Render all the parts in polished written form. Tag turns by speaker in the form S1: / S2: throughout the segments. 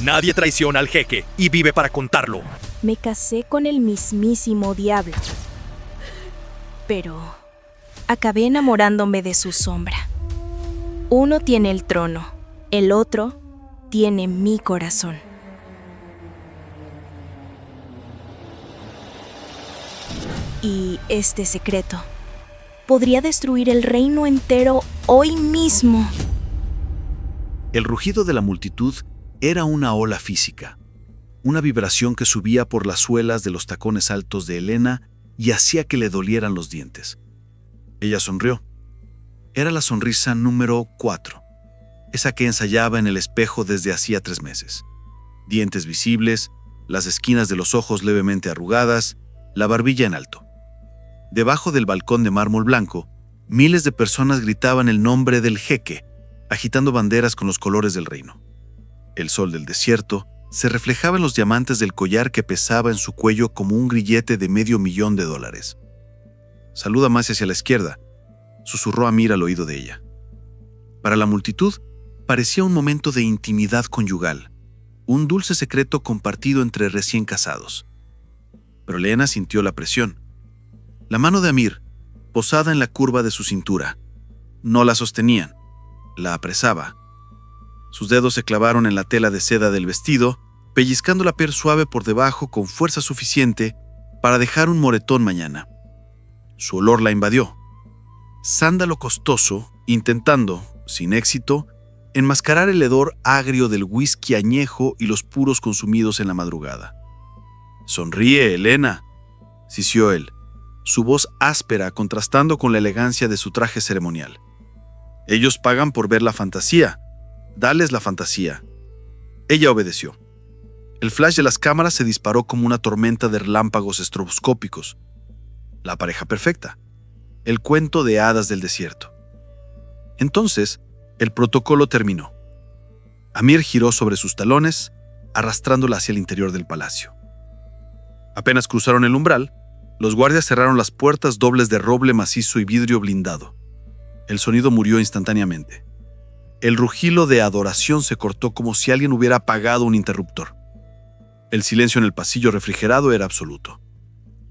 S1: Nadie traiciona al jeque y vive para contarlo.
S2: Me casé con el mismísimo diablo. Pero acabé enamorándome de su sombra. Uno tiene el trono, el otro tiene mi corazón. Y este secreto podría destruir el reino entero hoy mismo.
S3: El rugido de la multitud era una ola física, una vibración que subía por las suelas de los tacones altos de Elena y hacía que le dolieran los dientes. Ella sonrió. Era la sonrisa número 4, esa que ensayaba en el espejo desde hacía 3 meses. Dientes visibles, las esquinas de los ojos levemente arrugadas, la barbilla en alto. Debajo del balcón de mármol blanco, miles de personas gritaban el nombre del jeque, agitando banderas con los colores del reino. El sol del desierto se reflejaba en los diamantes del collar que pesaba en su cuello como un grillete de $500,000. «Saluda más hacia la izquierda», susurró Amir al oído de ella. Para la multitud, parecía un momento de intimidad conyugal, un dulce secreto compartido entre recién casados. Pero Elena sintió la presión. La mano de Amir, posada en la curva de su cintura, no la sostenían, la apresaba. Sus dedos se clavaron en la tela de seda del vestido, pellizcando la piel suave por debajo con fuerza suficiente para dejar un moretón mañana. Su olor la invadió. Sándalo costoso, intentando, sin éxito, enmascarar el hedor agrio del whisky añejo y los puros consumidos en la madrugada. «Sonríe, Elena», sisió él, su voz áspera contrastando con la elegancia de su traje ceremonial. «Ellos pagan por ver la fantasía. Dales la fantasía». Ella obedeció. El flash de las cámaras se disparó como una tormenta de relámpagos estroboscópicos. La pareja perfecta. El cuento de hadas del desierto. Entonces, el protocolo terminó. Amir giró sobre sus talones, arrastrándola hacia el interior del palacio. Apenas cruzaron el umbral, los guardias cerraron las puertas dobles de roble macizo y vidrio blindado. El sonido murió instantáneamente. El rugilo de adoración se cortó como si alguien hubiera apagado un interruptor. El silencio en el pasillo refrigerado era absoluto,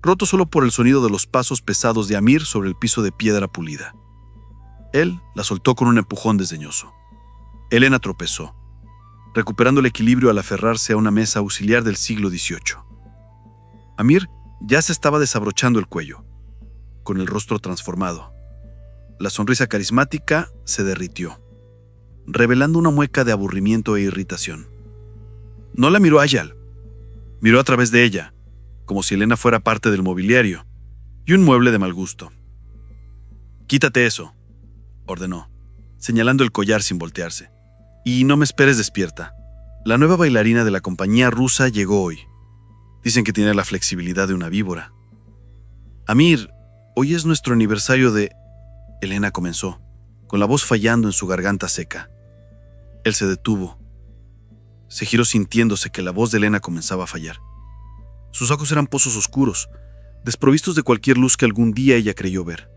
S3: roto solo por el sonido de los pasos pesados de Amir sobre el piso de piedra pulida. Él la soltó con un empujón desdeñoso. Elena tropezó, recuperando el equilibrio al aferrarse a una mesa auxiliar del siglo XVIII. Amir ya se estaba desabrochando el cuello, con el rostro transformado. La sonrisa carismática se derritió, revelando una mueca de aburrimiento e irritación. No la miró a Ayal. Miró a través de ella, como si Elena fuera parte del mobiliario y un mueble de mal gusto. «Quítate eso», ordenó, señalando el collar sin voltearse. «Y no me esperes despierta. La nueva bailarina de la compañía rusa llegó hoy. Dicen que tiene la flexibilidad de una víbora». «Amir, hoy es nuestro aniversario de...» Elena comenzó, con la voz fallando en su garganta seca. Él se detuvo. Se giró sintiéndose que la voz de Elena comenzaba a fallar. Sus ojos eran pozos oscuros, desprovistos de cualquier luz que algún día ella creyó ver.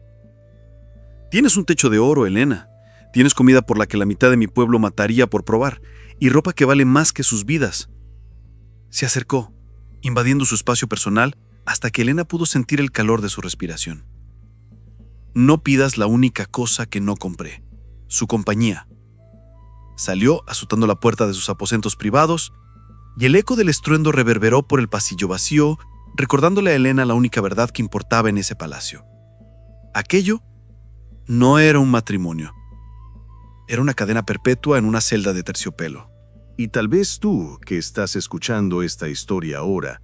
S3: «Tienes un techo de oro, Elena. Tienes comida por la que la mitad de mi pueblo mataría por probar, y ropa que vale más que sus vidas». Se acercó, invadiendo su espacio personal hasta que Elena pudo sentir el calor de su respiración. «No pidas la única cosa que no compré, su compañía». Salió azotando la puerta de sus aposentos privados, y el eco del estruendo reverberó por el pasillo vacío, recordándole a Elena la única verdad que importaba en ese palacio. Aquello no era un matrimonio. Era una cadena perpetua en una celda de terciopelo.
S4: Y tal vez tú, que estás escuchando esta historia ahora,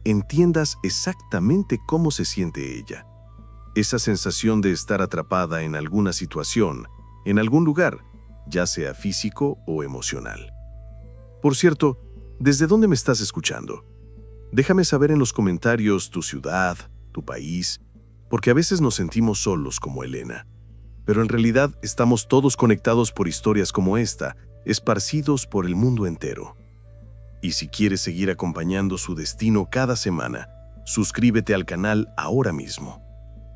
S4: entiendas exactamente cómo se siente ella. Esa sensación de estar atrapada en alguna situación, en algún lugar, ya sea físico o emocional. Por cierto, ¿desde dónde me estás escuchando? Déjame saber en los comentarios tu ciudad, tu país, porque a veces nos sentimos solos como Elena. Pero en realidad estamos todos conectados por historias como esta, esparcidos por el mundo entero. Y si quieres seguir acompañando su destino cada semana, suscríbete al canal ahora mismo,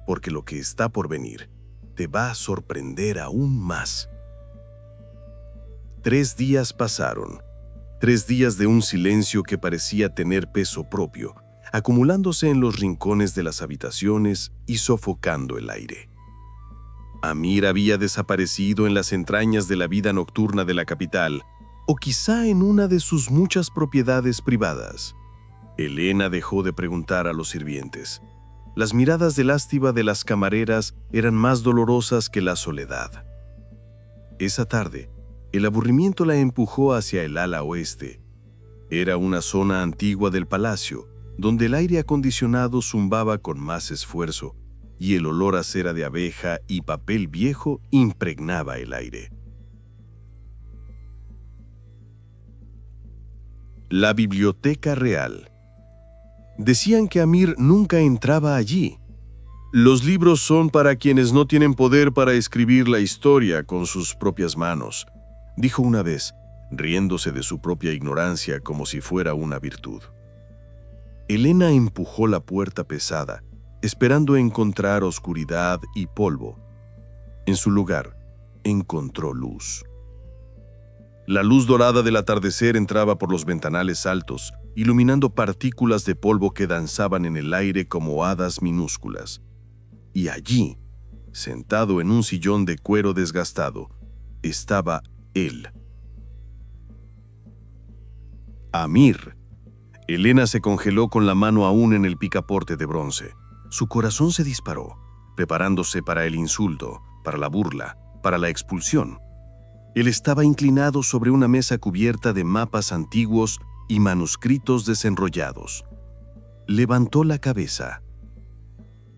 S4: porque lo que está por venir te va a sorprender aún más. 3 días pasaron. 3 días de un silencio que parecía tener peso propio, acumulándose en los rincones de las habitaciones y sofocando el aire. Amir había desaparecido en las entrañas de la vida nocturna de la capital, o quizá en una de sus muchas propiedades privadas. Elena dejó de preguntar a los sirvientes. Las miradas de lástima de las camareras eran más dolorosas que la soledad. Esa tarde, el aburrimiento la empujó hacia el ala oeste. Era una zona antigua del palacio, donde el aire acondicionado zumbaba con más esfuerzo, y el olor a cera de abeja y papel viejo impregnaba el aire. La Biblioteca Real. Decían que Amir nunca entraba allí. Los libros son para quienes no tienen poder para escribir la historia con sus propias manos, dijo una vez, riéndose de su propia ignorancia como si fuera una virtud. Elena empujó la puerta pesada, esperando encontrar oscuridad y polvo. En su lugar, encontró luz. La luz dorada del atardecer entraba por los ventanales altos, iluminando partículas de polvo que danzaban en el aire como hadas minúsculas. Y allí, sentado en un sillón de cuero desgastado, estaba él. Amir. Elena se congeló con la mano aún en el picaporte de bronce. Su corazón se disparó, preparándose para el insulto, para la burla, para la expulsión. Él estaba inclinado sobre una mesa cubierta de mapas antiguos y manuscritos desenrollados. Levantó la cabeza.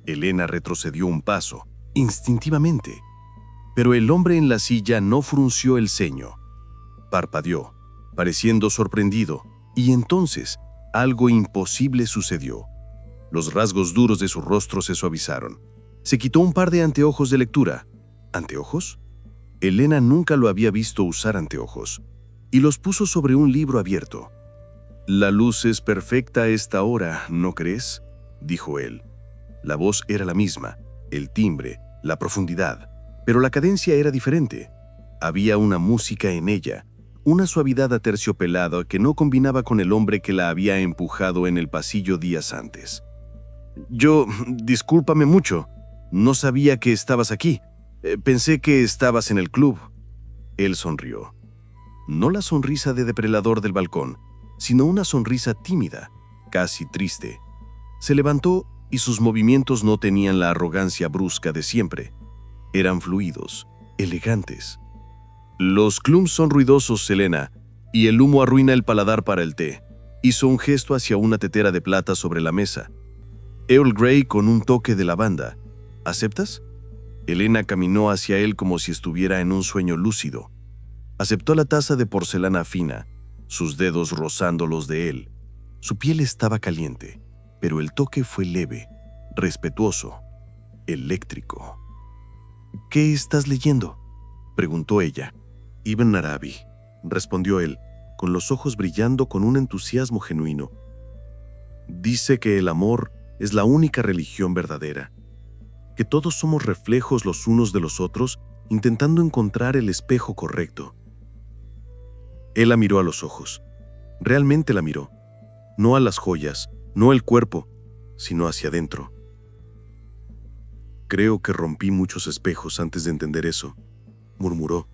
S4: Elena retrocedió un paso, instintivamente, pero el hombre en la silla no frunció el ceño. Parpadeó, pareciendo sorprendido, y entonces algo imposible sucedió. Los rasgos duros de su rostro se suavizaron. Se quitó un par de anteojos de lectura. ¿Anteojos? Elena nunca lo había visto usar anteojos, y los puso sobre un libro abierto. «La luz es perfecta a esta hora, ¿no crees?», dijo él. La voz era la misma, el timbre, la profundidad, pero la cadencia era diferente. Había una música en ella, una suavidad aterciopelada que no combinaba con el hombre que la había empujado en el pasillo días antes. Discúlpame mucho, no sabía que estabas aquí. Pensé que estabas en el club». Él sonrió. No la sonrisa de depredador del balcón, sino una sonrisa tímida, casi triste. Se levantó y sus movimientos no tenían la arrogancia brusca de siempre. Eran fluidos, elegantes. «Los clubs son ruidosos, Elena, y el humo arruina el paladar para el té». Hizo un gesto hacia una tetera de plata sobre la mesa. «Earl Grey con un toque de lavanda. ¿Aceptas?». Elena caminó hacia él como si estuviera en un sueño lúcido. Aceptó la taza de porcelana fina, sus dedos rozando los de él. Su piel estaba caliente, pero el toque fue leve, respetuoso, eléctrico. «¿Qué estás leyendo?», preguntó ella. «Ibn Arabi», respondió él, con los ojos brillando con un entusiasmo genuino. «Dice que el amor es la única religión verdadera, que todos somos reflejos los unos de los otros, intentando encontrar el espejo correcto». Él la miró a los ojos. Realmente la miró. No a las joyas, no al cuerpo, sino hacia adentro. «Creo que rompí muchos espejos antes de entender eso», murmuró,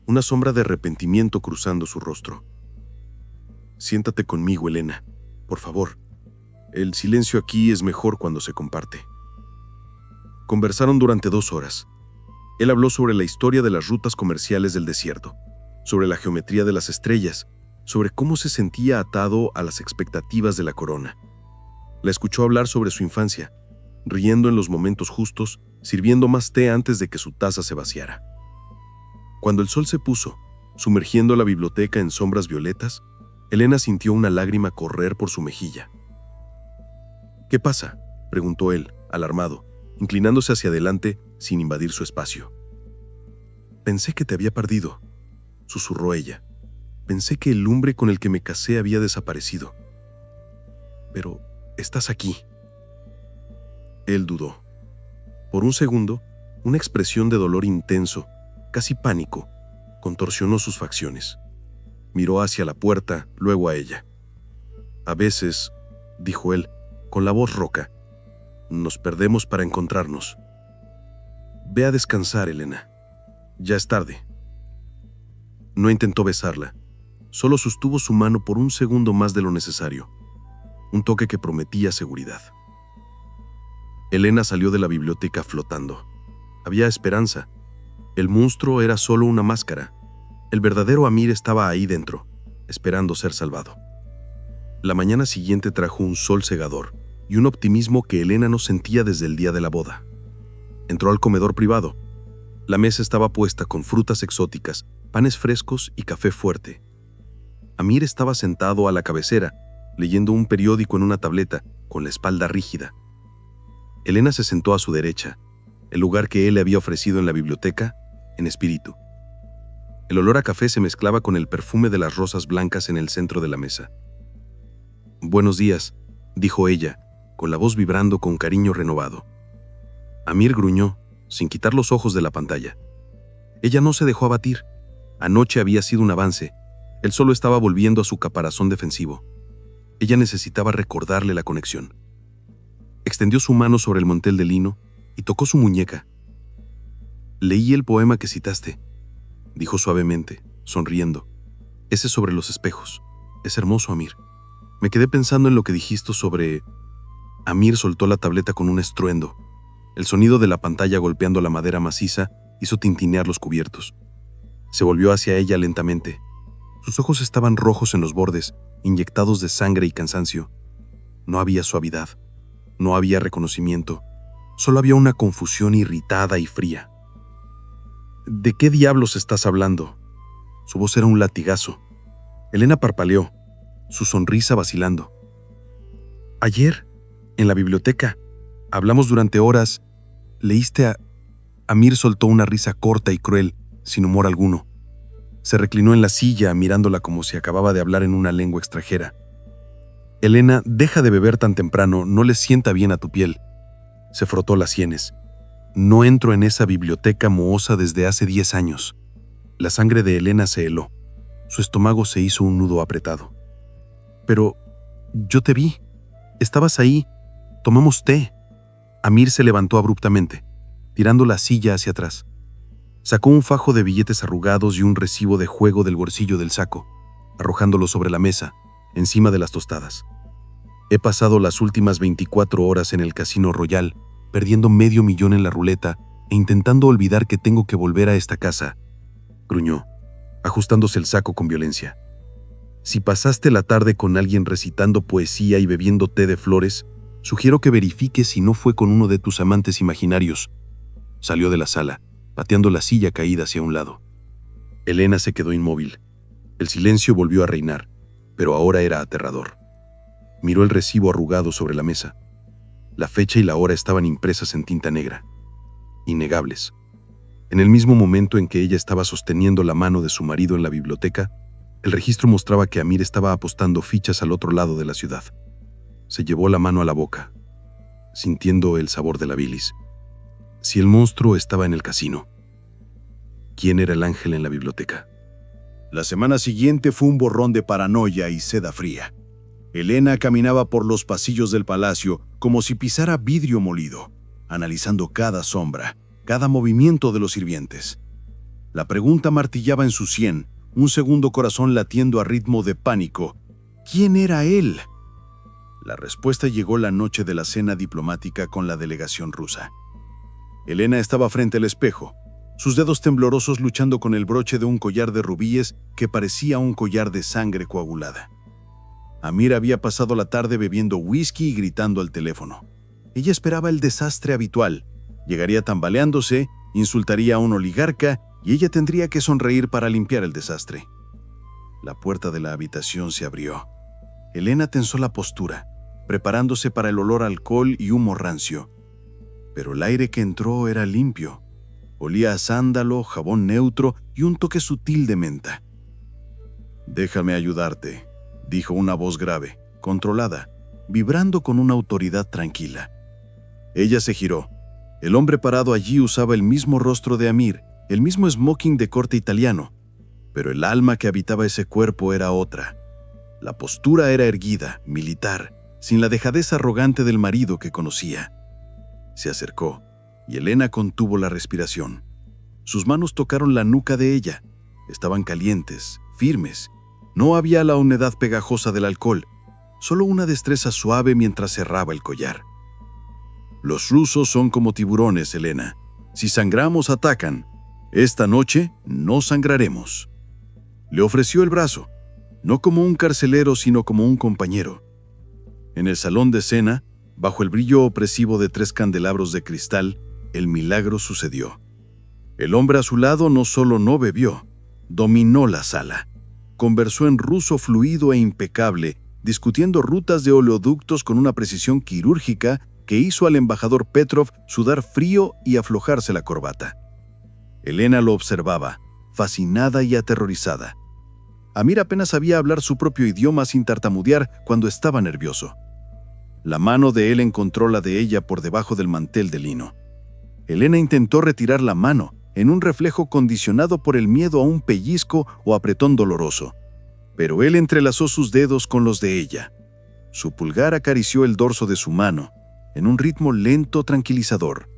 S4: una sombra de arrepentimiento cruzando su rostro. «Siéntate conmigo, Elena, por favor. El silencio aquí es mejor cuando se comparte». Conversaron durante 2 horas. Él habló sobre la historia de las rutas comerciales del desierto, sobre la geometría de las estrellas, sobre cómo se sentía atado a las expectativas de la corona. La escuchó hablar sobre su infancia, riendo en los momentos justos, sirviendo más té antes de que su taza se vaciara. Cuando el sol se puso, sumergiendo la biblioteca en sombras violetas, Elena sintió una lágrima correr por su mejilla. «¿Qué pasa?», preguntó él, alarmado, inclinándose hacia adelante sin invadir su espacio. «Pensé que te había perdido», susurró ella. «Pensé que el hombre con el que me casé había desaparecido. Pero estás aquí». Él dudó. Por un segundo, una expresión de dolor intenso, casi pánico, contorsionó sus facciones. Miró hacia la puerta, luego a ella. A veces, dijo él, con la voz rouca, nos perdemos para encontrarnos. Ve a descansar, Elena. Ya es tarde. No intentó besarla. Solo sostuvo su mano por un segundo más de lo necesario. Un toque que prometía seguridad. Elena salió de la biblioteca flotando. Había esperanza. El monstruo era solo una máscara. El verdadero Amir estaba ahí dentro, esperando ser salvado. La mañana siguiente trajo un sol cegador y un optimismo que Elena no sentía desde el día de la boda. Entró al comedor privado. La mesa estaba puesta con frutas exóticas, panes frescos y café fuerte. Amir estaba sentado a la cabecera, leyendo un periódico en una tableta, con la espalda rígida. Elena se sentó a su derecha, el lugar que él le había ofrecido en la biblioteca, en espíritu. El olor a café se mezclaba con el perfume de las rosas blancas en el centro de la mesa. «Buenos días», dijo ella, con la voz vibrando con cariño renovado. Amir gruñó, sin quitar los ojos de la pantalla. Ella no se dejó abatir. Anoche había sido un avance. Él solo estaba volviendo a su caparazón defensivo. Ella necesitaba recordarle la conexión. Extendió su mano sobre el mantel de lino y tocó su muñeca. «Leí el poema que citaste», dijo suavemente, sonriendo. «Ese sobre los espejos. Es hermoso, Amir. Me quedé pensando en lo que dijiste sobre...» Amir soltó la tableta con un estruendo. El sonido de la pantalla golpeando la madera maciza hizo tintinear los cubiertos. Se volvió hacia ella lentamente. Sus ojos estaban rojos en los bordes, inyectados de sangre y cansancio. No había suavidad. No había reconocimiento. Solo había una confusión irritada y fría. «¿De qué diablos estás hablando?» Su voz era un latigazo. Elena parpadeó, su sonrisa vacilando. «Ayer, en la biblioteca, hablamos durante horas. Leíste a...» Amir soltó una risa corta y cruel, sin humor alguno. Se reclinó en la silla, mirándola como si acababa de hablar en una lengua extranjera. «Elena, deja de beber tan temprano, no le sienta bien a tu piel». Se frotó las sienes. «No entro en esa biblioteca mohosa desde hace 10 años». La sangre de Elena se heló. Su estómago se hizo un nudo apretado. «Pero yo te vi. Estabas ahí. Tomamos té». Amir se levantó abruptamente, tirando la silla hacia atrás. Sacó un fajo de billetes arrugados y un recibo de juego del bolsillo del saco, arrojándolo sobre la mesa, encima de las tostadas. «He pasado las últimas 24 horas en el Casino Royal, perdiendo $500,000 en la ruleta e intentando olvidar que tengo que volver a esta casa», gruñó, ajustándose el saco con violencia. «Si pasaste la tarde con alguien recitando poesía y bebiendo té de flores, sugiero que verifiques si no fue con uno de tus amantes imaginarios». Salió de la sala, pateando la silla caída hacia un lado. Elena se quedó inmóvil. El silencio volvió a reinar, pero ahora era aterrador. Miró el recibo arrugado sobre la mesa. La fecha y la hora estaban impresas en tinta negra, innegables. En el mismo momento en que ella estaba sosteniendo la mano de su marido en la biblioteca, el registro mostraba que Amir estaba apostando fichas al otro lado de la ciudad. Se llevó la mano a la boca, sintiendo el sabor de la bilis. Si el monstruo estaba en el casino, ¿quién era el ángel en la biblioteca?
S5: La semana siguiente fue un borrón de paranoia y seda fría. Elena caminaba por los pasillos del palacio como si pisara vidrio molido, analizando cada sombra, cada movimiento de los sirvientes. La pregunta martillaba en su sien, un segundo corazón latiendo a ritmo de pánico. ¿Quién era él? La respuesta llegó la noche de la cena diplomática con la delegación rusa. Elena estaba frente al espejo, sus dedos temblorosos luchando con el broche de un collar de rubíes que parecía un collar de sangre coagulada. Amir había pasado la tarde bebiendo whisky y gritando al teléfono. Ella esperaba el desastre habitual. Llegaría tambaleándose, insultaría a un oligarca y ella tendría que sonreír para limpiar el desastre. La puerta de la habitación se abrió. Elena tensó la postura, preparándose para el olor a alcohol y humo rancio. Pero el aire que entró era limpio. Olía a sándalo, jabón neutro y un toque sutil de menta. «Déjame ayudarte», dijo una voz grave, controlada, vibrando con una autoridad tranquila. Ella se giró. El hombre parado allí usaba el mismo rostro de Amir, el mismo smoking de corte italiano, Pero el alma que habitaba ese cuerpo era otra. La postura era erguida, militar, sin la dejadez arrogante del marido que conocía. Se acercó, y Elena contuvo la respiración. Sus manos tocaron la nuca de ella. Estaban calientes, firmes. No había la humedad pegajosa del alcohol, solo una destreza suave mientras cerraba el collar. Los rusos son como tiburones, Elena. Si sangramos, atacan. Esta noche no sangraremos. Le ofreció el brazo, no como un carcelero, sino como un compañero. En el salón de cena, bajo el brillo opresivo de 3 candelabros de cristal, el milagro sucedió. El hombre a su lado no solo no bebió, dominó la sala. Conversó en ruso fluido e impecable, discutiendo rutas de oleoductos con una precisión quirúrgica que hizo al embajador Petrov sudar frío y aflojarse la corbata. Elena lo observaba, fascinada y aterrorizada. Amir apenas sabía hablar su propio idioma sin tartamudear cuando estaba nervioso. La mano de él encontró la de ella por debajo del mantel de lino. Elena intentó retirar la mano, en un reflejo condicionado por el miedo a un pellizco o apretón doloroso. Pero él entrelazó sus dedos con los de ella. Su pulgar acarició el dorso de su mano, en un ritmo lento tranquilizador,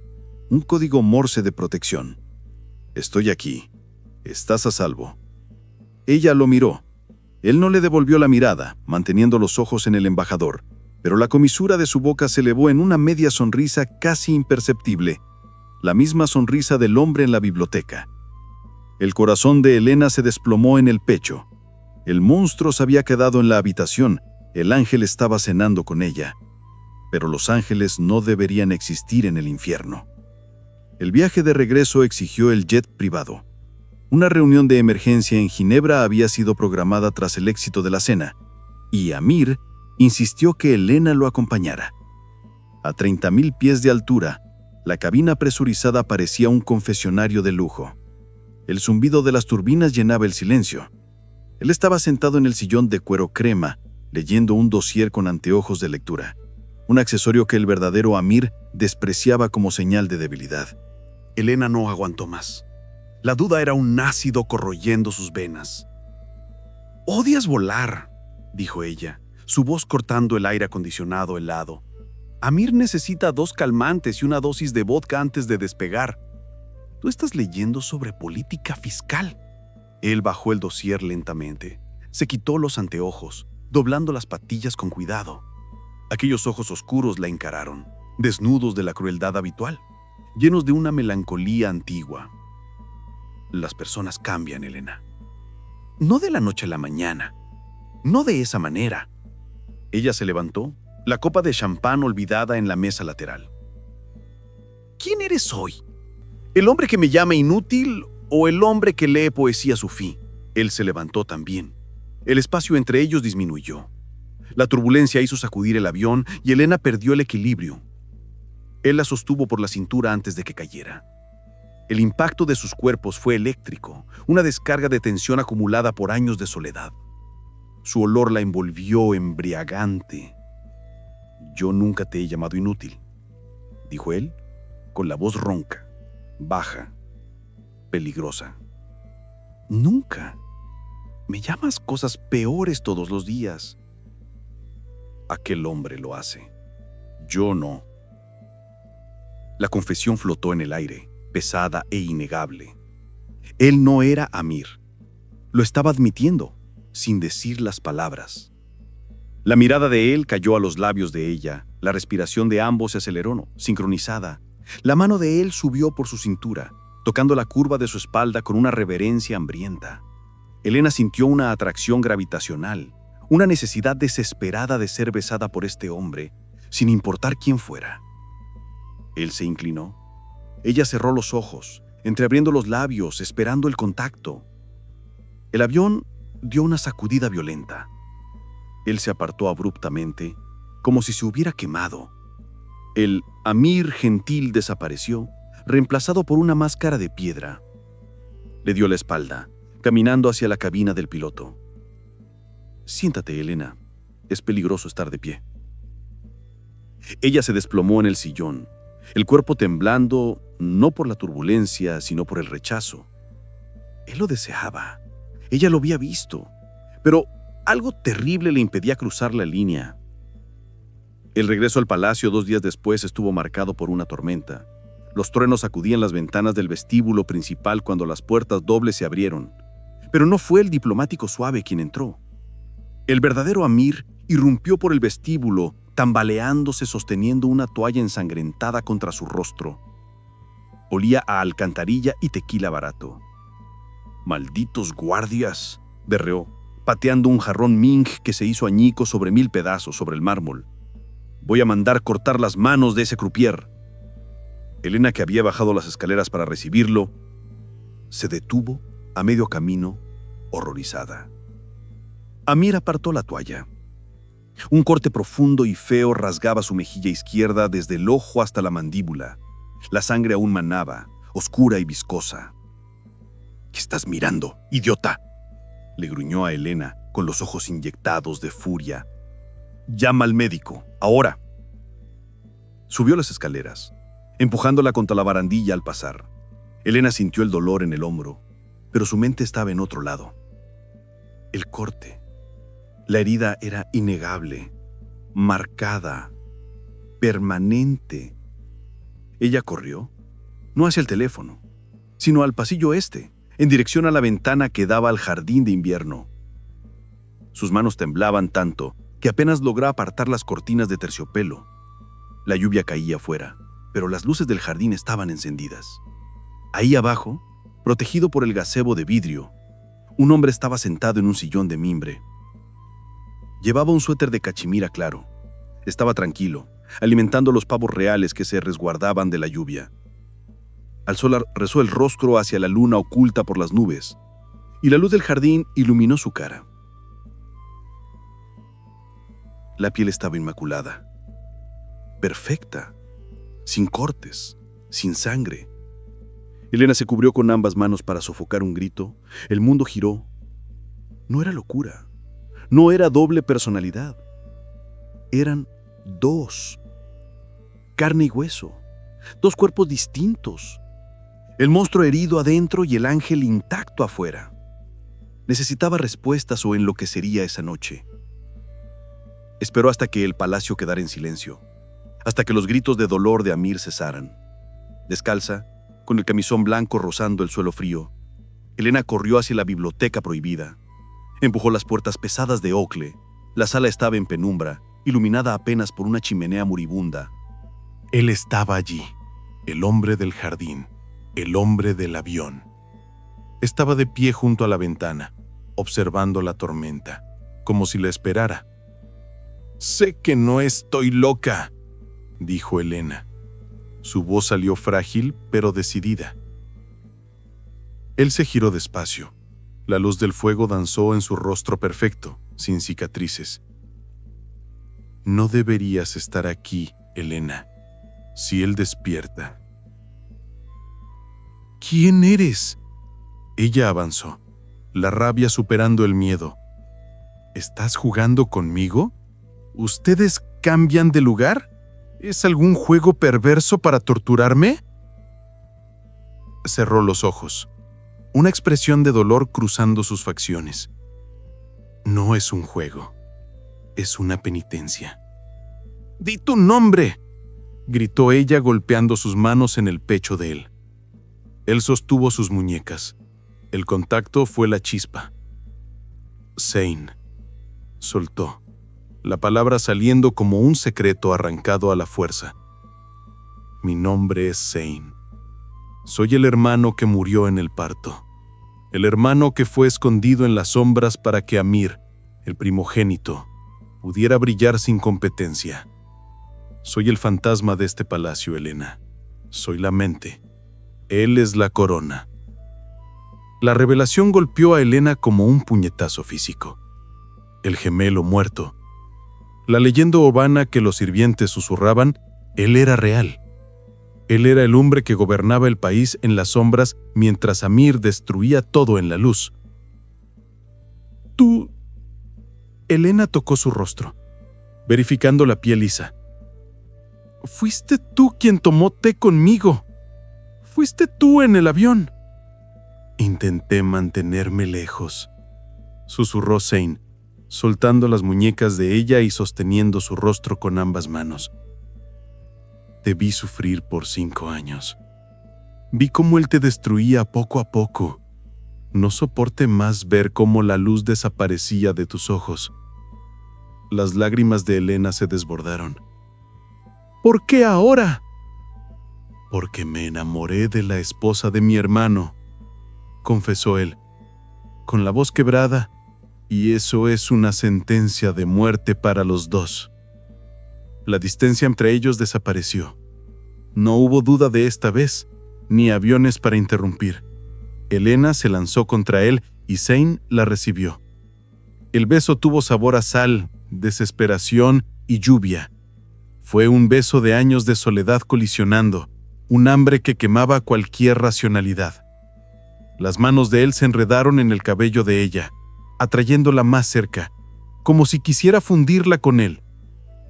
S5: un código Morse de protección. «Estoy aquí. Estás a salvo». Ella lo miró. Él no le devolvió la mirada, manteniendo los ojos en el embajador, pero la comisura de su boca se elevó en una media sonrisa casi imperceptible, la misma sonrisa del hombre en la biblioteca. El corazón de Elena se desplomó en el pecho. El monstruo se había quedado en la habitación, el ángel estaba cenando con ella. Pero los ángeles no deberían existir en el infierno. El viaje de regreso exigió el jet privado. Una reunión de emergencia en Ginebra había sido programada tras el éxito de la cena, y Amir insistió que Elena lo acompañara. A 30.000 pies de altura, la cabina presurizada parecía un confesionario de lujo. El zumbido de las turbinas llenaba el silencio. Él estaba sentado en el sillón de cuero crema, leyendo un dossier con anteojos de lectura, un accesorio que el verdadero Amir despreciaba como señal de debilidad.
S6: Elena no aguantó más. La duda era un ácido corroyendo sus venas. «Odias volar», dijo ella, su voz cortando el aire acondicionado helado. «Amir necesita 2 calmantes y una dosis de vodka antes de despegar. Tú estás leyendo sobre política fiscal». Él bajó el dossier lentamente. Se quitó los anteojos, doblando las patillas con cuidado. Aquellos ojos oscuros la encararon, desnudos de la crueldad habitual, llenos de una melancolía antigua. Las personas cambian, Elena. No de la noche a la mañana. No de esa manera. Ella se levantó, la copa de champán olvidada en la mesa lateral. ¿Quién eres hoy? ¿El hombre que me llama inútil o el hombre que lee poesía sufí? Él se levantó también. El espacio entre ellos disminuyó. La turbulencia hizo sacudir el avión y Elena perdió el equilibrio. Él la sostuvo por la cintura antes de que cayera. El impacto de sus cuerpos fue eléctrico, una descarga de tensión acumulada por años de soledad. Su olor la envolvió embriagante. «Yo nunca te he llamado inútil», dijo él, con la voz ronca, baja, peligrosa. «Nunca. Me llamas cosas peores todos los días». Aquel hombre lo hace. Yo no. La confesión flotó en el aire, pesada e innegable. Él no era Amir. Lo estaba admitiendo, sin decir las palabras. La mirada de él cayó a los labios de ella, la respiración de ambos se aceleró, sincronizada. La mano de él subió por su cintura, tocando la curva de su espalda con una reverencia hambrienta. Elena sintió una atracción gravitacional, una necesidad desesperada de ser besada por este hombre, sin importar quién fuera. Él se inclinó. Ella cerró los ojos, entreabriendo los labios, esperando el contacto. El avión dio una sacudida violenta. Él se apartó abruptamente, como si se hubiera quemado. El Amir gentil desapareció, reemplazado por una máscara de piedra. Le dio la espalda, caminando hacia la cabina del piloto. «Siéntate, Elena. Es peligroso estar de pie». Ella se desplomó en el sillón, el cuerpo temblando no por la turbulencia, sino por el rechazo. Él lo deseaba. Ella lo había visto, pero algo terrible le impedía cruzar la línea. El regreso al palacio 2 días después estuvo marcado por una tormenta. Los truenos sacudían las ventanas del vestíbulo principal cuando las puertas dobles se abrieron. Pero no fue el diplomático suave quien entró. El verdadero Amir irrumpió por el vestíbulo, tambaleándose sosteniendo una toalla ensangrentada contra su rostro. Olía a alcantarilla y tequila barato. «¡Malditos guardias!», berreó, pateando un jarrón Ming que se hizo añicos sobre 1000 pedazos sobre el mármol. «Voy a mandar cortar las manos de ese croupier». Elena, que había bajado las escaleras para recibirlo, se detuvo a medio camino, horrorizada. Amir apartó la toalla. Un corte profundo y feo rasgaba su mejilla izquierda desde el ojo hasta la mandíbula. La sangre aún manaba, oscura y viscosa. «¿Qué estás mirando, idiota?», le gruñó a Elena, con los ojos inyectados de furia. «Llama al médico, ahora». Subió las escaleras, empujándola contra la barandilla al pasar. Elena sintió el dolor en el hombro, pero su mente estaba en otro lado. El corte. La herida era innegable, marcada, permanente. Ella corrió, no hacia el teléfono, sino al pasillo este, en dirección a la ventana que daba al jardín de invierno. Sus manos temblaban tanto que apenas logró apartar las cortinas de terciopelo. La lluvia caía afuera, pero las luces del jardín estaban encendidas. Ahí abajo, protegido por el gazebo de vidrio, un hombre estaba sentado en un sillón de mimbre. Llevaba un suéter de cachemira claro. Estaba tranquilo, alimentando los pavos reales que se resguardaban de la lluvia. Alzó el rostro hacia la luna oculta por las nubes, y la luz del jardín iluminó su cara. La piel estaba inmaculada, perfecta, sin cortes, sin sangre. Elena se cubrió con ambas manos para sofocar un grito. El mundo giró. No era locura. No era doble personalidad. Eran 2. Carne y hueso. 2 cuerpos distintos. El monstruo herido adentro y el ángel intacto afuera. Necesitaba respuestas o enloquecería esa noche. Esperó hasta que el palacio quedara en silencio, hasta que los gritos de dolor de Amir cesaran. Descalza, con el camisón blanco rozando el suelo frío, Elena corrió hacia la biblioteca prohibida. Empujó las puertas pesadas de ocle. La sala estaba en penumbra, iluminada apenas por una chimenea moribunda.
S5: Él estaba allí, el hombre del jardín, el hombre del avión. Estaba de pie junto a la ventana, observando la tormenta, como si la esperara. «Sé que no estoy loca», dijo Elena. Su voz salió frágil, pero decidida. Él se giró despacio. La luz del fuego danzó en su rostro perfecto, sin cicatrices. «No deberías estar aquí, Elena. Si él despierta». «¿Quién eres?». Ella avanzó, la rabia superando el miedo. «¿Estás jugando conmigo? ¿Ustedes cambian de lugar? ¿Es algún juego perverso para torturarme?». Cerró los ojos, una expresión de dolor cruzando sus facciones. «No es un juego, es una penitencia». «¡Di tu nombre!», gritó ella golpeando sus manos en el pecho de él. Él sostuvo sus muñecas. El contacto fue la chispa. «Zane», soltó, la palabra saliendo como un secreto arrancado a la fuerza. «Mi nombre es Zane. Soy el hermano que murió en el parto. El hermano que fue escondido en las sombras para que Amir, el primogénito, pudiera brillar sin competencia. Soy el fantasma de este palacio, Elena. Soy la mente. Él es la corona». La revelación golpeó a Elena como un puñetazo físico. El gemelo muerto. La leyenda urbana que los sirvientes susurraban, él era real. Él era el hombre que gobernaba el país en las sombras mientras Amir destruía todo en la luz. «Tú...». Elena tocó su rostro, verificando la piel lisa. «Fuiste tú quien tomó té conmigo. Fuiste tú en el avión». Intenté mantenerme lejos,
S6: susurró Zane, soltando las muñecas de ella y sosteniendo su rostro con ambas manos. Te vi sufrir por 5 años. Vi cómo él te destruía poco a poco. No soporté más ver cómo la luz desaparecía de tus ojos. Las lágrimas de Elena se desbordaron. ¿Por qué ahora? Porque me enamoré de la esposa de mi hermano, confesó él, con la voz quebrada, y eso es una sentencia de muerte para los dos. La distancia entre ellos desapareció. No hubo duda de esta vez, ni aviones para interrumpir. Elena se lanzó contra él y Zane la recibió. El beso tuvo sabor a sal, desesperación y lluvia. Fue un beso de años de soledad colisionando, un hambre que quemaba cualquier racionalidad. Las manos de él se enredaron en el cabello de ella, atrayéndola más cerca, como si quisiera fundirla con él.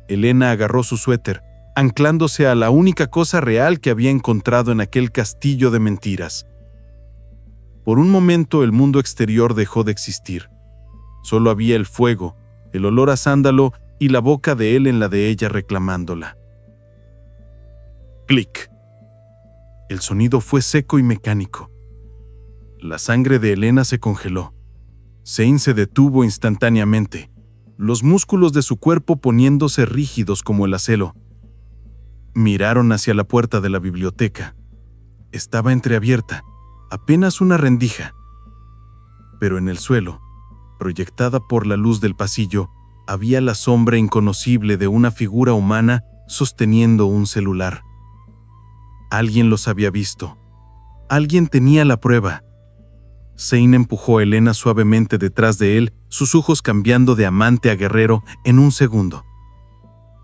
S6: Elena agarró su suéter, anclándose a la única cosa real que había encontrado en aquel castillo de mentiras. Por un momento el mundo exterior dejó de existir. Solo había el fuego, el olor a sándalo y la boca de él en la de ella reclamándola. Clic. El sonido fue seco y mecánico. La sangre de Elena se congeló. Zane se detuvo instantáneamente, los músculos de su cuerpo poniéndose rígidos como el acero. Miraron hacia la puerta de la biblioteca. Estaba entreabierta, apenas una rendija. Pero en el suelo, proyectada por la luz del pasillo, había la sombra inconocible de una figura humana sosteniendo un celular. Alguien los había visto. Alguien tenía la prueba. Zane empujó a Elena suavemente detrás de él, sus ojos cambiando de amante a guerrero en un segundo.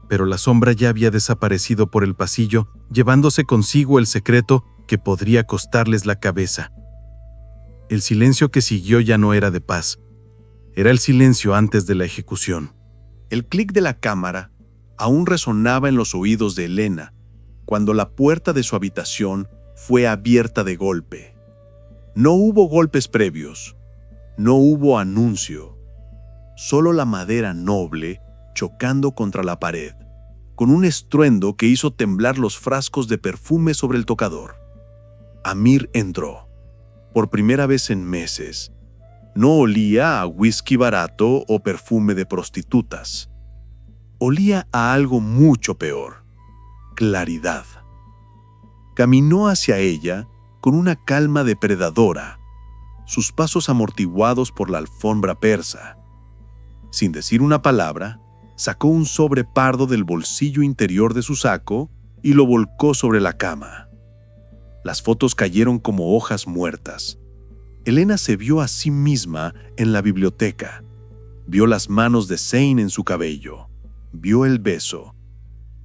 S6: Pero la sombra ya había desaparecido por el pasillo, llevándose consigo el secreto que podría costarles la cabeza. El silencio que siguió ya no era de paz. Era el silencio antes de la ejecución.
S3: El clic de la cámara aún resonaba en los oídos de Elena cuando la puerta de su habitación fue abierta de golpe. No hubo golpes previos, no hubo anuncio, solo la madera noble chocando contra la pared, con un estruendo que hizo temblar los frascos de perfume sobre el tocador. Amir entró, por primera vez en meses. No olía a whisky barato o perfume de prostitutas. Olía a algo mucho peor: claridad. Caminó hacia ella con una calma depredadora, sus pasos amortiguados por la alfombra persa. Sin decir una palabra, sacó un sobre pardo del bolsillo interior de su saco y lo volcó sobre la cama. Las fotos cayeron como hojas muertas. Elena se vio a sí misma en la biblioteca. Vio las manos de Zane en su cabello. Vio el beso.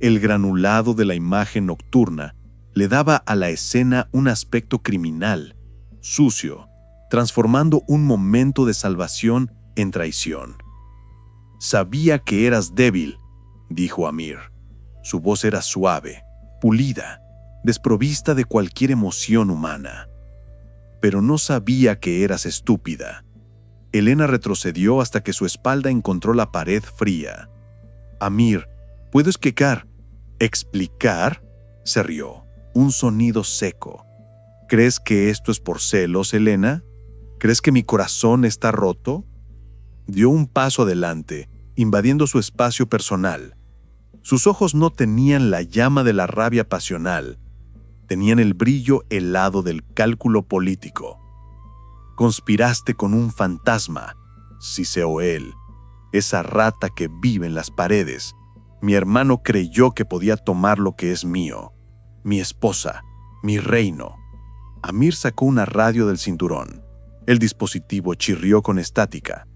S3: El granulado de la imagen nocturna le daba a la escena un aspecto criminal, sucio, transformando un momento de salvación en traición. «Sabía que eras débil», dijo Amir. Su voz era suave, pulida, desprovista de cualquier emoción humana. «Pero no sabía que eras estúpida». Elena retrocedió hasta que su espalda encontró la pared fría. «Amir, ¿puedo explicar?» «¿Explicar?», se rió. Un sonido seco. «¿Crees que esto es por celos, Elena? ¿Crees que mi corazón está roto?» Dio un paso adelante, invadiendo su espacio personal. Sus ojos no tenían la llama de la rabia pasional, tenían el brillo helado del cálculo político. «Conspiraste con un fantasma», siseó él, «esa rata que vive en las paredes. Mi hermano creyó que podía tomar lo que es mío. Mi esposa, mi reino». Amir sacó una radio del cinturón. El dispositivo chirrió con estática.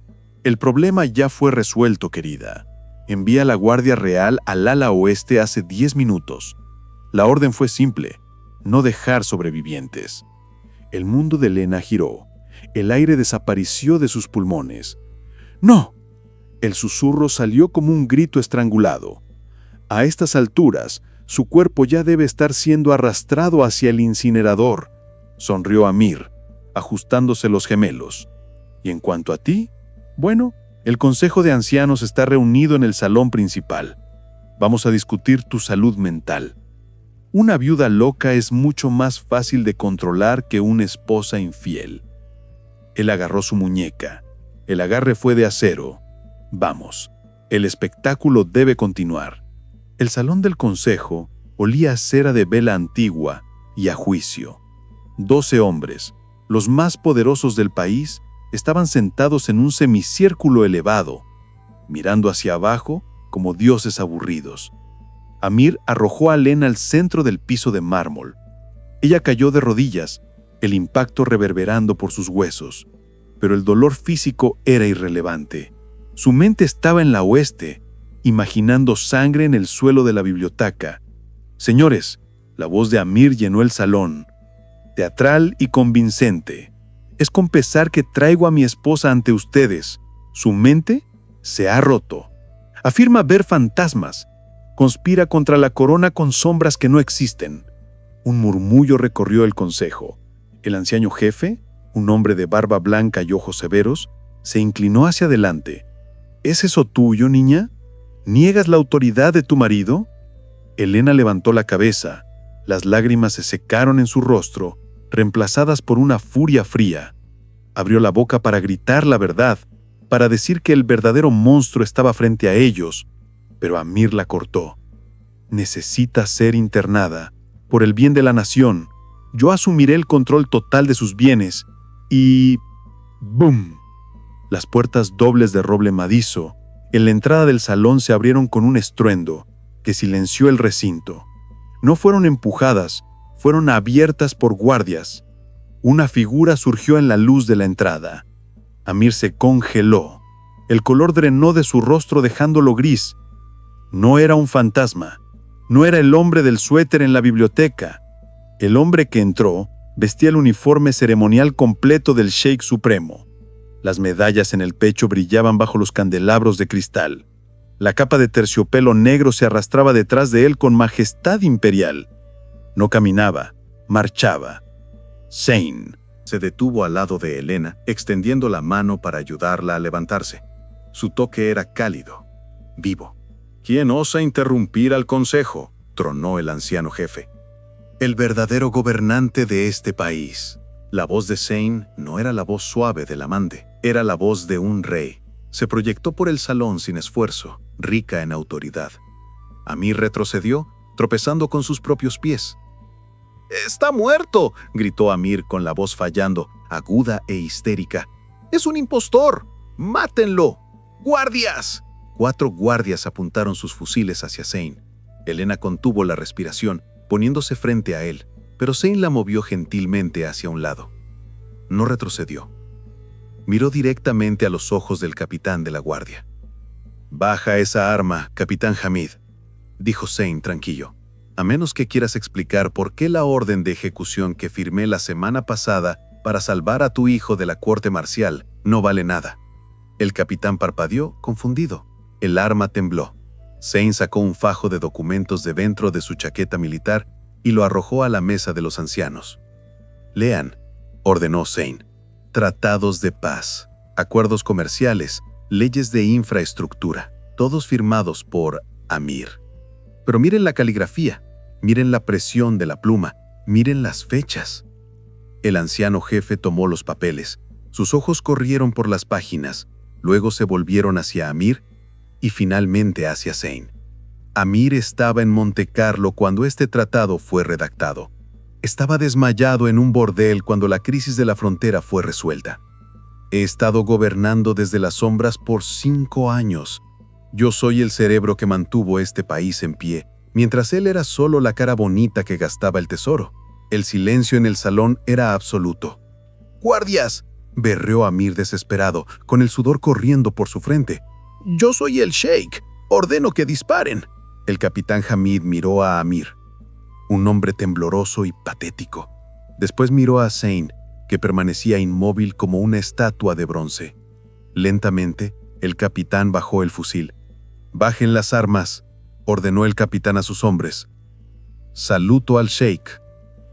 S3: «El problema ya fue resuelto, querida. Envía a la Guardia Real al ala oeste hace 10 minutos. La orden fue simple: no dejar sobrevivientes». El mundo de Elena giró. El aire desapareció de sus pulmones. «¡No!». El susurro salió como un grito estrangulado. A estas alturas, su cuerpo ya debe estar siendo arrastrado hacia el incinerador, sonrió Amir, ajustándose los gemelos. «Y en cuanto a ti,
S5: Bueno, el Consejo de Ancianos está reunido en el salón principal. Vamos a discutir tu salud mental. Una viuda loca es mucho más fácil de controlar que una esposa infiel. Él agarró su muñeca. El agarre fue de acero. Vamos, el espectáculo debe continuar. El salón del consejo olía a cera de vela antigua y a juicio. 12 hombres, los más poderosos del país, estaban sentados en un semicírculo elevado, mirando hacia abajo como dioses aburridos. Amir arrojó a Lena al centro del piso de mármol. Ella cayó de rodillas, el impacto reverberando por sus huesos, pero el dolor físico era irrelevante. Su mente estaba en la oeste, imaginando sangre en el suelo de la biblioteca. Señores, la voz de Amir llenó el salón, teatral y convincente. Es con pesar que traigo a mi esposa ante ustedes. Su mente se ha roto. Afirma ver fantasmas. Conspira contra la corona con sombras que no existen. Un murmullo recorrió el consejo. El anciano jefe, un hombre de barba blanca y ojos severos, se inclinó hacia adelante. ¿Es eso tuyo, niña? ¿Niegas la autoridad de tu marido? Elena levantó la cabeza. Las lágrimas se secaron en su rostro, reemplazadas por una furia fría. Abrió la boca para gritar la verdad, para decir que el verdadero monstruo estaba frente a ellos, pero Amir la cortó. Necesita ser internada. Por el bien de la nación, yo asumiré el control total de sus bienes y... ¡Bum! Las puertas dobles de roble macizo en la entrada del salón se abrieron con un estruendo que silenció el recinto. No fueron empujadas, fueron abiertas por guardias. Una figura surgió en la luz de la entrada. Amir se congeló. El color drenó de su rostro dejándolo gris. No era un fantasma. No era el hombre del suéter en la biblioteca. El hombre que entró vestía el uniforme ceremonial completo del Sheikh Supremo. Las medallas en el pecho brillaban bajo los candelabros de cristal. La capa de terciopelo negro se arrastraba detrás de él con majestad imperial. No caminaba, marchaba. Zane
S4: Se detuvo al lado de Elena, extendiendo la mano para ayudarla a levantarse. Su toque era cálido, vivo. ¿Quién osa interrumpir al consejo?, tronó el anciano jefe. El verdadero gobernante de este país. La voz de Zane no era la voz suave del amante, era la voz de un rey. Se proyectó por el salón sin esfuerzo, rica en autoridad. Amir retrocedió, tropezando con sus propios pies. «¡Está muerto!», gritó Amir con la voz fallando, aguda e histérica. «¡Es un impostor! ¡Mátenlo! ¡Guardias!». 4 guardias apuntaron sus fusiles hacia Zane. Elena contuvo la respiración, poniéndose frente a él, pero Zane la movió gentilmente hacia un lado. No retrocedió. Miró directamente a los ojos del capitán de la guardia. «Baja esa arma, capitán Hamid», dijo Zane tranquilo. «A menos que quieras explicar por qué la orden de ejecución que firmé la semana pasada para salvar a tu hijo de la corte marcial no vale nada». El capitán parpadeó, confundido. El arma tembló. Zane sacó un fajo de documentos de dentro de su chaqueta militar y lo arrojó a la mesa de los ancianos. «Lean», ordenó Zane. «Tratados de paz, acuerdos comerciales, leyes de infraestructura, todos firmados por Amir. Pero miren la caligrafía, miren la presión de la pluma, miren las fechas». El anciano jefe tomó los papeles. Sus ojos corrieron por las páginas, luego se volvieron hacia Amir y finalmente hacia Zane. Amir estaba en Montecarlo cuando este tratado fue redactado. Estaba desmayado en un bordel cuando la crisis de la frontera fue resuelta. He estado gobernando desde las sombras por 5 años. Yo soy el cerebro que mantuvo este país en pie, mientras él era solo la cara bonita que gastaba el tesoro. El silencio en el salón era absoluto. «¡Guardias!», berreó Amir desesperado, con el sudor corriendo por su frente. «Yo soy el Sheikh. Ordeno que disparen». El capitán Hamid miró a Amir, un hombre tembloroso y patético. Después miró a Zane, que permanecía inmóvil como una estatua de bronce. Lentamente, el capitán bajó el fusil. «Bajen las armas», ordenó el capitán a sus hombres. «Saluto al Sheikh».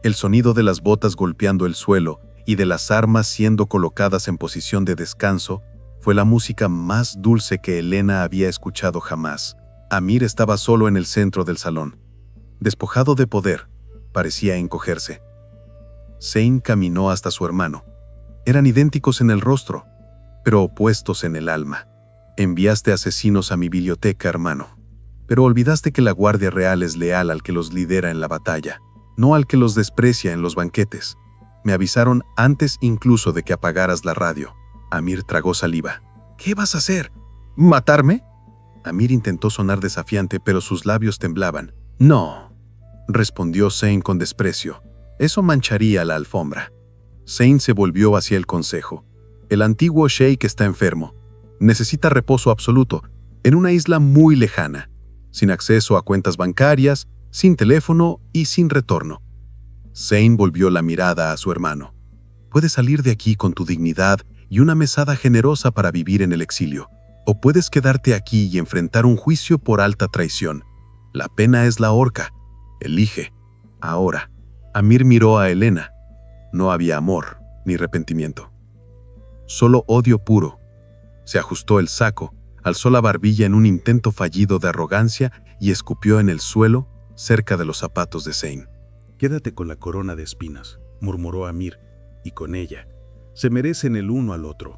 S4: El sonido de las botas golpeando el suelo y de las armas siendo colocadas en posición de descanso Fue la música más dulce que Elena había escuchado jamás. Amir estaba solo en el centro del salón. Despojado de poder, parecía encogerse. Zane caminó hasta su hermano. Eran idénticos en el rostro, pero opuestos en el alma. Enviaste asesinos a mi biblioteca, hermano. Pero olvidaste que la Guardia Real es leal al que los lidera en la batalla, no al que los desprecia en los banquetes. Me avisaron antes incluso de que apagaras la radio. Amir tragó saliva. ¿Qué vas a hacer? ¿Matarme? Amir intentó sonar desafiante, pero sus labios temblaban. No, respondió Zane con desprecio. Eso mancharía la alfombra. Zane se volvió hacia el consejo. El antiguo sheik está enfermo. Necesita reposo absoluto, en una isla muy lejana, sin acceso a cuentas bancarias, sin teléfono y sin retorno. Zane volvió la mirada a su hermano. Puedes salir de aquí con tu dignidad y una mesada generosa para vivir en el exilio, o puedes quedarte aquí y enfrentar un juicio por alta traición. La pena es la horca. Elige. Ahora. Amir miró a Elena. No había amor ni arrepentimiento. Solo odio puro. Se ajustó el saco, alzó la barbilla en un intento fallido de arrogancia y escupió en el suelo cerca de los zapatos de Zane.
S6: «Quédate con la corona de espinas», murmuró Amir, y con ella. «Se merecen el uno al otro».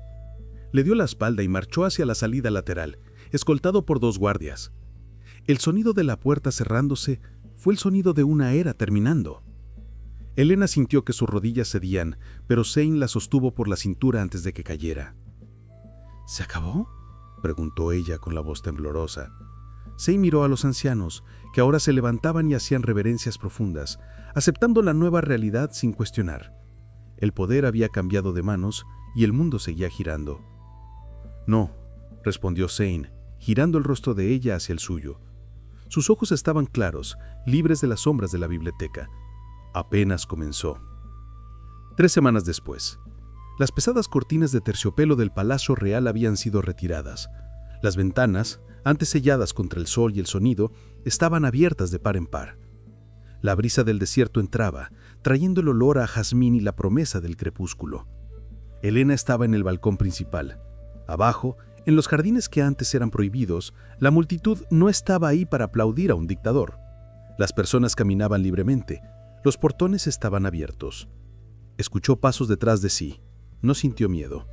S6: Le dio la espalda y marchó hacia la salida lateral, escoltado por 2 guardias. El sonido de la puerta cerrándose fue el sonido de una era terminando. Elena sintió que sus rodillas cedían, pero Zane la sostuvo por la cintura antes de que cayera. «¿Se acabó?», preguntó ella con la voz temblorosa. Zane miró a los ancianos, que ahora se levantaban y hacían reverencias profundas, aceptando la nueva realidad sin cuestionar. El poder había cambiado de manos y el mundo seguía girando. «No», respondió Zane, girando el rostro de ella hacia el suyo. Sus ojos estaban claros, libres de las sombras de la biblioteca. Apenas comenzó. 3 semanas después. Las pesadas cortinas de terciopelo del Palacio Real habían sido retiradas. Las ventanas, antes selladas contra el sol y el sonido, estaban abiertas de par en par. La brisa del desierto entraba, trayendo el olor a jazmín y la promesa del crepúsculo. Elena estaba en el balcón principal. Abajo, en los jardines que antes eran prohibidos, la multitud no estaba ahí para aplaudir a un dictador. Las personas caminaban libremente. Los portones estaban abiertos. Escuchó pasos detrás de sí. No sintió miedo.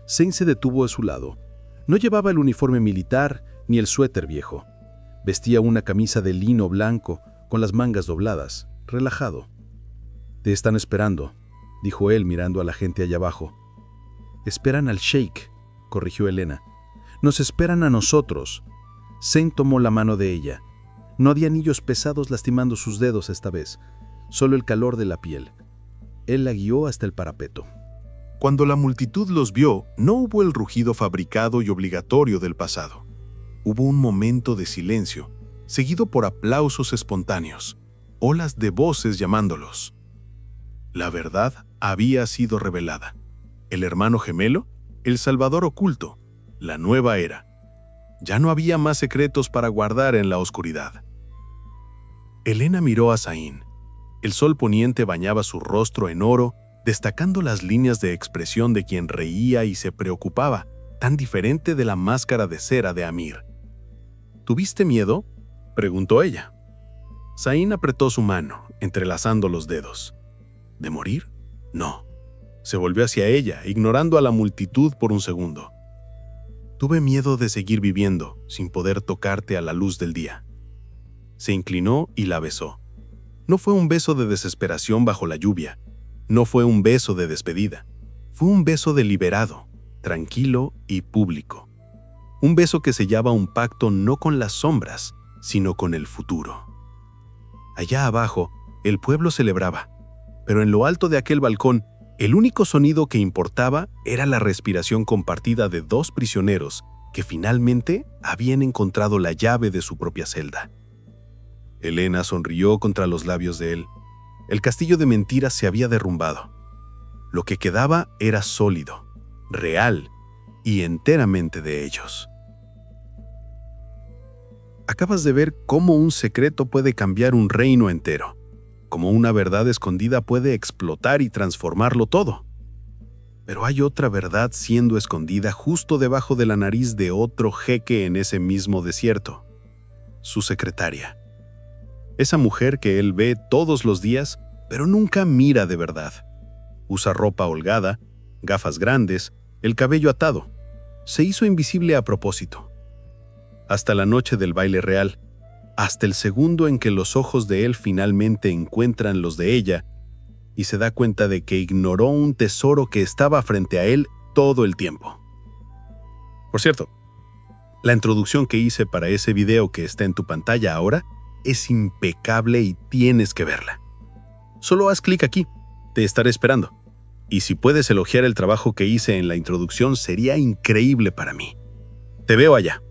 S6: Zane se detuvo a su lado. No llevaba el uniforme militar ni el suéter viejo. Vestía una camisa de lino blanco con las mangas dobladas, relajado. «Te están esperando», dijo él mirando a la gente allá abajo. «Esperan al sheik», corrigió Elena. «Nos esperan a nosotros». Zane tomó la mano de ella. No había anillos pesados lastimando sus dedos esta vez, solo el calor de la piel. Él la guió hasta el parapeto.
S4: Cuando la multitud los vio, no hubo el rugido fabricado y obligatorio del pasado. Hubo un momento de silencio, seguido por aplausos espontáneos, olas de voces llamándolos. La verdad había sido revelada. El hermano gemelo, el salvador oculto, la nueva era. Ya no había más secretos para guardar en la oscuridad. Elena miró a Zane. El sol poniente bañaba su rostro en oro, destacando las líneas de expresión de quien reía y se preocupaba, tan diferente de la máscara de cera de Amir. ¿Tuviste miedo?, preguntó ella. Zane apretó su mano, entrelazando los dedos. ¿De morir? No. Se volvió hacia ella, ignorando a la multitud por un segundo. Tuve miedo de seguir viviendo, sin poder tocarte a la luz del día. Se inclinó y la besó. No fue un beso de desesperación bajo la lluvia. No fue un beso de despedida. Fue un beso deliberado, tranquilo y público. Un beso que sellaba un pacto no con las sombras, sino con el futuro. Allá abajo, el pueblo celebraba, pero en lo alto de aquel balcón, el único sonido que importaba era la respiración compartida de 2 prisioneros que finalmente habían encontrado la llave de su propia celda. Elena sonrió contra los labios de él. El castillo de mentiras se había derrumbado. Lo que quedaba era sólido, real y enteramente de ellos. Acabas de ver cómo un secreto puede cambiar un reino entero, cómo una verdad escondida puede explotar y transformarlo todo.
S6: Pero hay otra verdad siendo escondida justo debajo de la nariz de otro jeque en ese mismo desierto. Su secretaria. Esa mujer que él ve todos los días, pero nunca mira de verdad. Usa ropa holgada, gafas grandes, el cabello atado. Se hizo invisible a propósito. Hasta la noche del baile real, hasta el segundo en que los ojos de él finalmente encuentran los de ella y se da cuenta de que ignoró un tesoro que estaba frente a él todo el tiempo. Por cierto, la introducción que hice para ese video que está en tu pantalla ahora es impecable y tienes que verla. Solo haz clic aquí, te estaré esperando. Y si puedes elogiar el trabajo que hice en la introducción sería increíble para mí. Te veo allá.